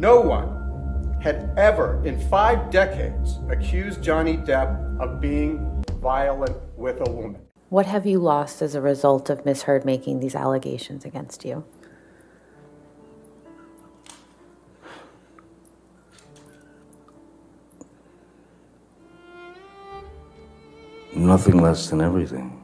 No one had ever in 5 decades accused Johnny Depp of being violent with a woman. What have you lost as a result of Ms. Heard making these allegations against you? Nothing less than everything.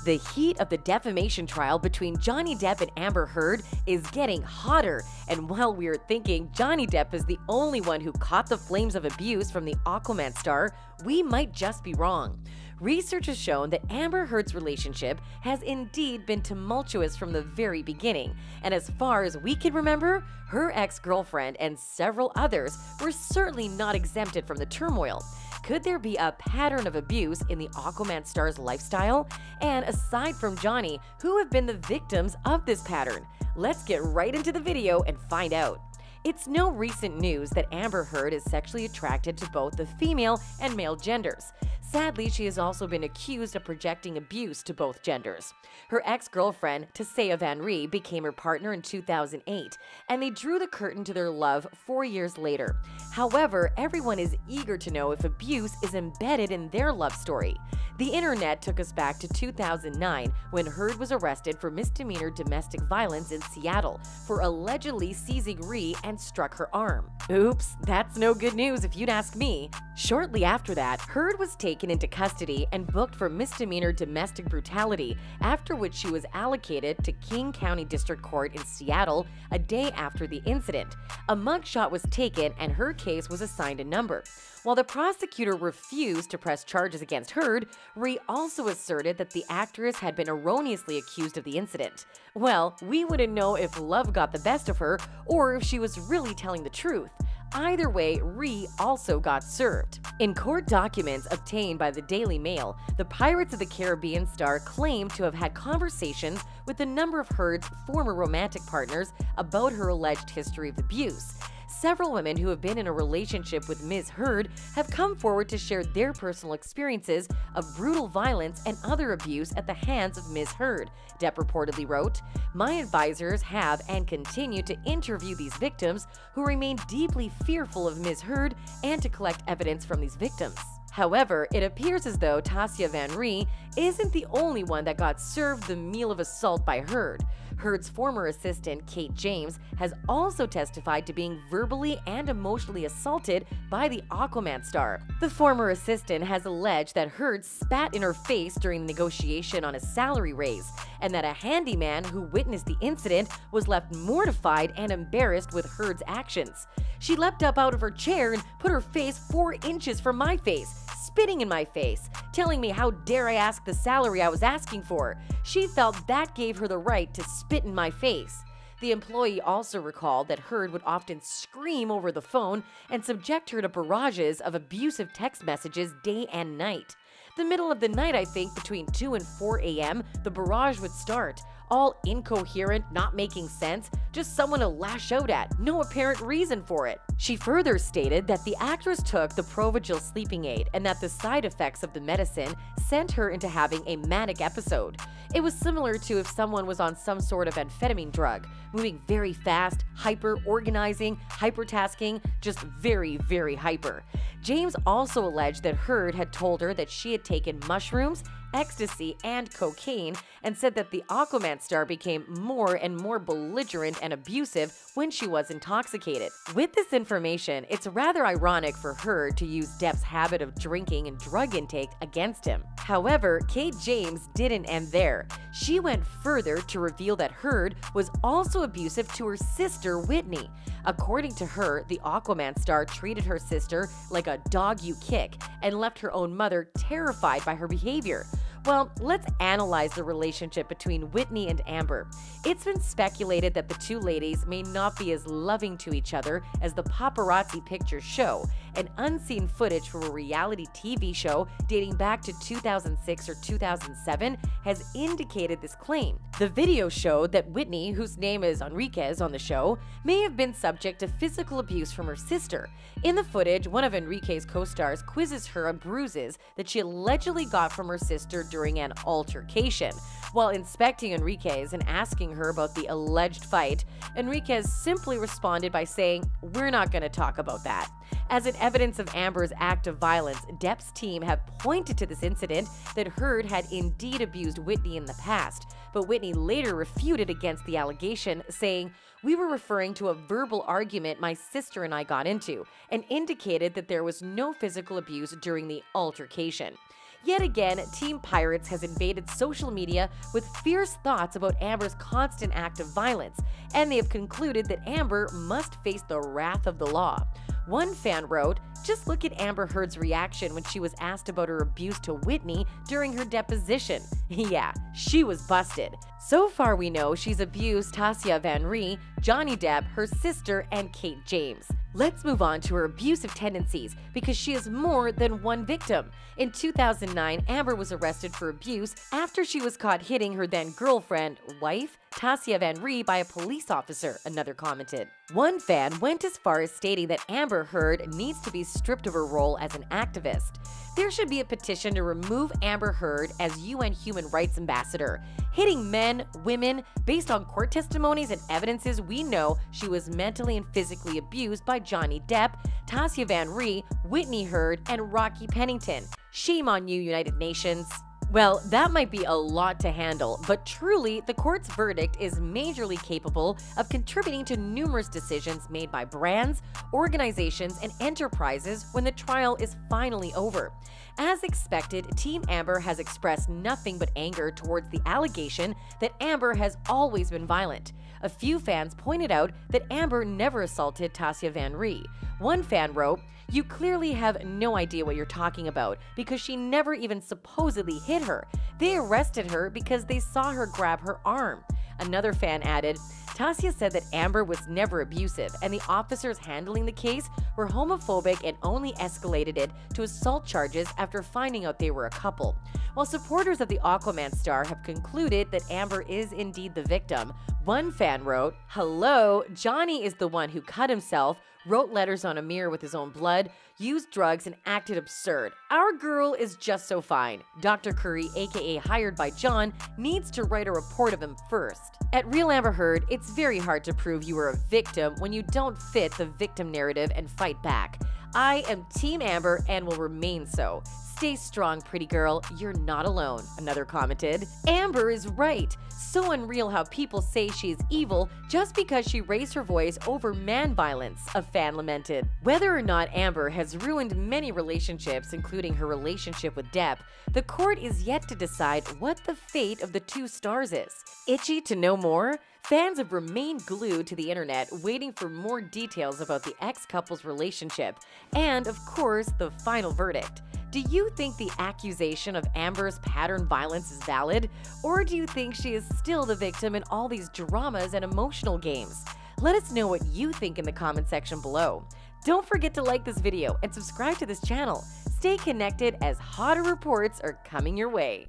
The heat of the defamation trial between Johnny Depp and Amber Heard is getting hotter, and while we are thinking Johnny Depp is the only one who caught the flames of abuse from the Aquaman star, we might just be wrong. Research has shown that Amber Heard's relationship has indeed been tumultuous from the very beginning, and as far as we can remember, her ex-girlfriend and several others were certainly not exempted from the turmoil. Could there be a pattern of abuse in the Aquaman star's lifestyle? And aside from Johnny, who have been the victims of this pattern? Let's get right into the video and find out. It's no recent news that Amber Heard is sexually attracted to both the female and male genders. Sadly, she has also been accused of projecting abuse to both genders. Her ex-girlfriend, Tasea Van Ree, became her partner in 2008, and they drew the curtain to their love 4 years later. However, everyone is eager to know if abuse is embedded in their love story. The internet took us back to 2009 when Heard was arrested for misdemeanor domestic violence in Seattle for allegedly seizing Ree and struck her arm. Oops, that's no good news if you'd ask me. Shortly after that, Heard was taken into custody and booked for misdemeanor domestic brutality, after which she was allocated to King County District Court in Seattle a day after the incident. A mugshot was taken and her case was assigned a number. While the prosecutor refused to press charges against Heard, Ree also asserted that the actress had been erroneously accused of the incident. Well, we wouldn't know if love got the best of her or if she was really telling the truth. Either way, Ree also got served. In court documents obtained by the Daily Mail, the Pirates of the Caribbean star claimed to have had conversations with a number of Heard's former romantic partners about her alleged history of abuse. Several women who have been in a relationship with Ms. Heard have come forward to share their personal experiences of brutal violence and other abuse at the hands of Ms. Heard, Depp reportedly wrote. My advisors have and continue to interview these victims who remain deeply fearful of Ms. Heard and to collect evidence from these victims. However, it appears as though Tasea Van Ree isn't the only one that got served the meal of assault by Heard. Heard's former assistant, Kate James, has also testified to being verbally and emotionally assaulted by the Aquaman star. The former assistant has alleged that Heard spat in her face during the negotiation on a salary raise, and that a handyman who witnessed the incident was left mortified and embarrassed with Heard's actions. She leapt up out of her chair and put her face 4 inches from my face, spitting in my face, telling me how dare I ask the salary I was asking for. She felt that gave her the right to spit in my face. The employee also recalled that Heard would often scream over the phone and subject her to barrages of abusive text messages day and night. The middle of the night, I think, between 2 and 4 a.m., the barrage would start. All incoherent, not making sense, just someone to lash out at, no apparent reason for it. She further stated that the actress took the Provigil sleeping aid and that the side effects of the medicine sent her into having a manic episode. It was similar to if someone was on some sort of amphetamine drug, moving very fast, hyper-organizing, hypertasking, just very, very hyper. James also alleged that Heard had told her that she had taken mushrooms, ecstasy, and cocaine, and said that the Aquaman star became more and more belligerent and abusive when she was intoxicated. With this information, it's rather ironic for Heard to use Depp's habit of drinking and drug intake against him. However, Kate James didn't end there. She went further to reveal that Heard was also abusive to her sister, Whitney. According to her, the Aquaman star treated her sister like a dog you kick and left her own mother terrified by her behavior. Well, let's analyze the relationship between Whitney and Amber. It's been speculated that the two ladies may not be as loving to each other as the paparazzi pictures show, and unseen footage from a reality TV show dating back to 2006 or 2007 has indicated this claim. The video showed that Whitney, whose name is Enriquez on the show, may have been subject to physical abuse from her sister. In the footage, one of Enriquez's co-stars quizzes her on bruises that she allegedly got from her sister during an altercation. While inspecting Enriquez and asking her about the alleged fight, Enriquez simply responded by saying, "We're not going to talk about that." As an evidence of Amber's act of violence, Depp's team have pointed to this incident that Heard had indeed abused Whitney in the past, but Whitney later refuted against the allegation, saying, "We were referring to a verbal argument my sister and I got into, and indicated that there was no physical abuse during the altercation." Yet again, Team Pirates has invaded social media with fierce thoughts about Amber's constant act of violence, and they have concluded that Amber must face the wrath of the law. One fan wrote, "Just look at Amber Heard's reaction when she was asked about her abuse to Whitney during her deposition." Yeah, she was busted. So far we know she's abused Tasya Van Ree, Johnny Depp, her sister, and Kate James. Let's move on to her abusive tendencies, because she is more than one victim. In 2009, Amber was arrested for abuse after she was caught hitting her then girlfriend, wife, Tasya Van Ree, by a police officer, another commented. One fan went as far as stating that Amber Heard needs to be stripped of her role as an activist. There should be a petition to remove Amber Heard as UN Human Rights Ambassador. Hitting men, women, based on court testimonies and evidences, we know she was mentally and physically abused by Johnny Depp, Tasya Van Ree, Whitney Heard, and Rocky Pennington. Shame on you, United Nations. Well, that might be a lot to handle, but truly, the court's verdict is majorly capable of contributing to numerous decisions made by brands, organizations, and enterprises when the trial is finally over. As expected, Team Amber has expressed nothing but anger towards the allegation that Amber has always been violent. A few fans pointed out that Amber never assaulted Tasya Van Ree. One fan wrote, "You clearly have no idea what you're talking about, because she never even supposedly hit her. They arrested her because they saw her grab her arm." Another fan added, "Tasya said that Amber was never abusive, and the officers handling the case were homophobic and only escalated it to assault charges after finding out they were a couple." While supporters of the Aquaman star have concluded that Amber is indeed the victim, one fan wrote, "Hello, Johnny is the one who cut himself, wrote letters on a mirror with his own blood, used drugs, and acted absurd. Our girl is just so fine. Dr. Curry, aka hired by John, needs to write a report of him first." At Real Amber Heard, it's very hard to prove you are a victim when you don't fit the victim narrative and fight back. I am Team Amber and will remain so. "Stay strong, pretty girl. You're not alone," another commented. "Amber is right. So unreal how people say she's evil just because she raised her voice over man violence," a fan lamented. Whether or not Amber has ruined many relationships, including her relationship with Depp, the court is yet to decide what the fate of the two stars is. Itchy to know more? Fans have remained glued to the internet, waiting for more details about the ex-couple's relationship and, of course, the final verdict. Do you think the accusation of Amber's pattern violence is valid? Or do you think she is still the victim in all these dramas and emotional games? Let us know what you think in the comment section below. Don't forget to like this video and subscribe to this channel. Stay connected as hotter reports are coming your way.